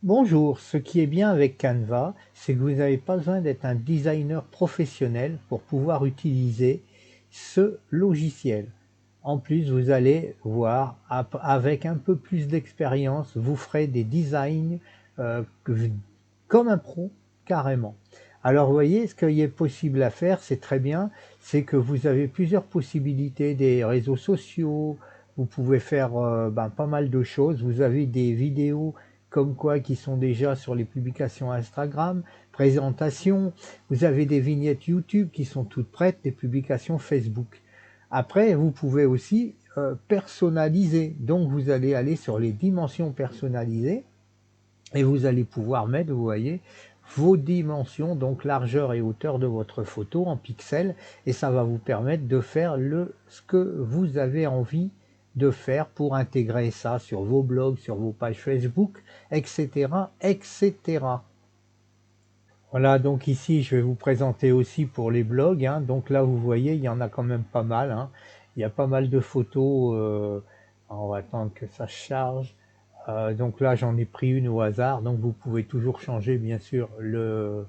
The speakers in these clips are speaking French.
Bonjour, ce qui est bien avec Canva, c'est que vous n'avez pas besoin d'être un designer professionnel pour pouvoir utiliser ce logiciel. En plus, vous allez voir, avec un peu plus d'expérience, vous ferez des designs comme un pro, carrément. Alors, vous voyez, ce qui est possible à faire, c'est très bien, c'est que vous avez plusieurs possibilités, des réseaux sociaux, vous pouvez faire pas mal de choses, vous avez des vidéos comme quoi qui sont déjà sur les publications Instagram, présentations, vous avez des vignettes YouTube qui sont toutes prêtes, des publications Facebook. Après, vous pouvez aussi personnaliser, donc vous allez aller sur les dimensions personnalisées et vous allez pouvoir mettre, vous voyez, vos dimensions, donc largeur et hauteur de votre photo en pixels, et ça va vous permettre de faire ce que vous avez envie de faire pour intégrer ça sur vos blogs, sur vos pages Facebook, etc., etc. Voilà, donc ici, je vais vous présenter aussi pour les blogs, hein. Donc là, vous voyez, il y en a quand même pas mal, hein. Il y a pas mal de photos. On va attendre que ça charge. Donc là, j'en ai pris une au hasard. Donc vous pouvez toujours changer, bien sûr, le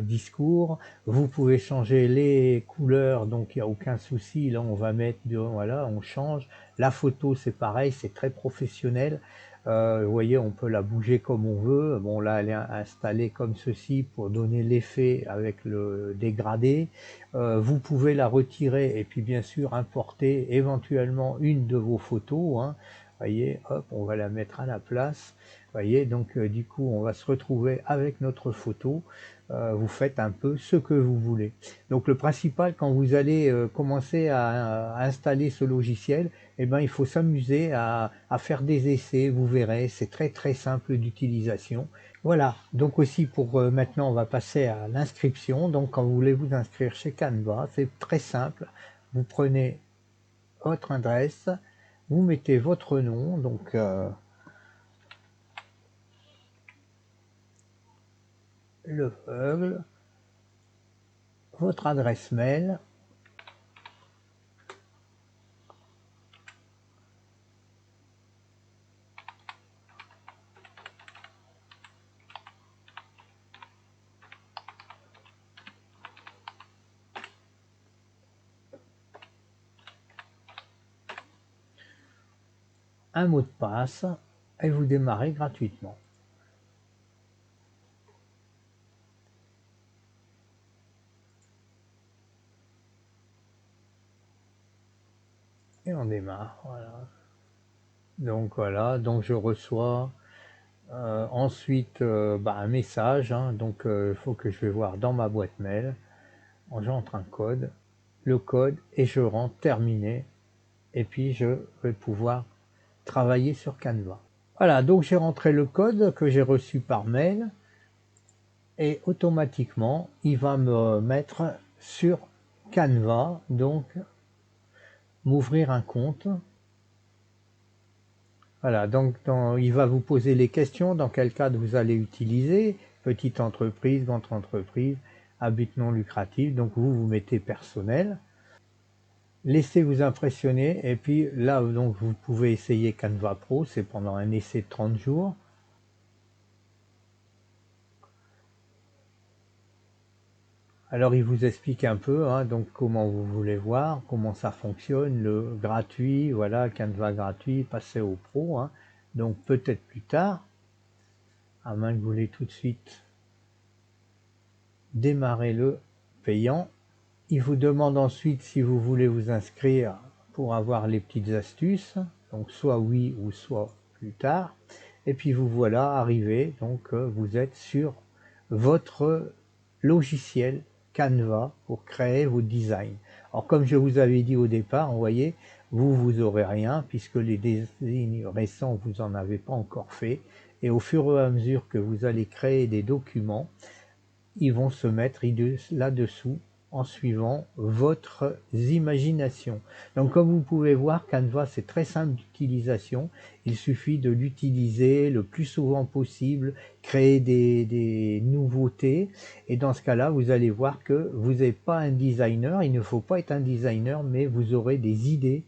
discours. Vous pouvez changer les couleurs, donc il n'y a aucun souci. Là, on va mettre, voilà, on change. La photo, c'est pareil, c'est très professionnel. Vous voyez, on peut la bouger comme on veut. Bon, là, elle est installée comme ceci pour donner l'effet avec le dégradé. Vous pouvez la retirer et puis bien sûr importer éventuellement une de vos photos, hein. Voyez, hop, on va la mettre à la place. Voyez, donc du coup, on va se retrouver avec notre photo. Vous faites un peu ce que vous voulez. Donc le principal, quand vous allez commencer à installer ce logiciel, eh ben, il faut s'amuser à faire des essais, vous verrez, c'est très très simple d'utilisation. Voilà, donc aussi pour maintenant, on va passer à l'inscription. Donc quand vous voulez vous inscrire chez Canva, c'est très simple. Vous prenez votre adresse, vous mettez votre nom, donc le Veugle, votre adresse mail, un mot de passe, et vous démarrez gratuitement. Et on démarre, voilà. Donc voilà, donc je reçois ensuite un message, hein. Donc il faut que je vais voir dans ma boîte mail, j'entre un code, le code, et je rentre terminé, et puis je vais pouvoir travailler sur Canva. Voilà, donc j'ai rentré le code que j'ai reçu par mail, et automatiquement il va me mettre sur Canva, donc m'ouvrir un compte. Voilà, donc il va vous poser les questions, dans quel cadre vous allez utiliser, petite entreprise, grande entreprise, à but non lucratif, donc vous mettez personnel. Laissez vous impressionner, et puis là, donc vous pouvez essayer Canva Pro, c'est pendant un essai de 30 jours. Alors il vous explique un peu, hein, donc comment vous voulez voir, comment ça fonctionne, le gratuit, voilà, Canva gratuit, passer au pro, hein, donc peut-être plus tard, à moins que vous voulez tout de suite démarrer le payant. Il vous demande ensuite si vous voulez vous inscrire pour avoir les petites astuces, donc soit oui ou soit plus tard. Et puis vous voilà arrivé, donc vous êtes sur votre logiciel Canva pour créer vos designs. Alors comme je vous avais dit au départ, vous voyez, vous aurez rien puisque les designs récents vous en avez pas encore fait, et au fur et à mesure que vous allez créer des documents, ils vont se mettre là-dessous en suivant votre imagination. Donc comme vous pouvez voir, Canva, c'est très simple d'utilisation. Il suffit de l'utiliser le plus souvent possible, créer des nouveautés, et dans ce cas-là, vous allez voir que vous n'êtes pas un designer, il ne faut pas être un designer, mais vous aurez des idées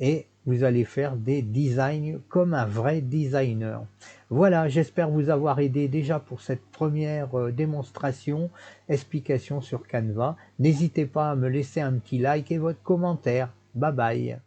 et vous allez faire des designs comme un vrai designer. Voilà, j'espère vous avoir aidé déjà pour cette première démonstration, explication sur Canva. N'hésitez pas à me laisser un petit like et votre commentaire. Bye bye.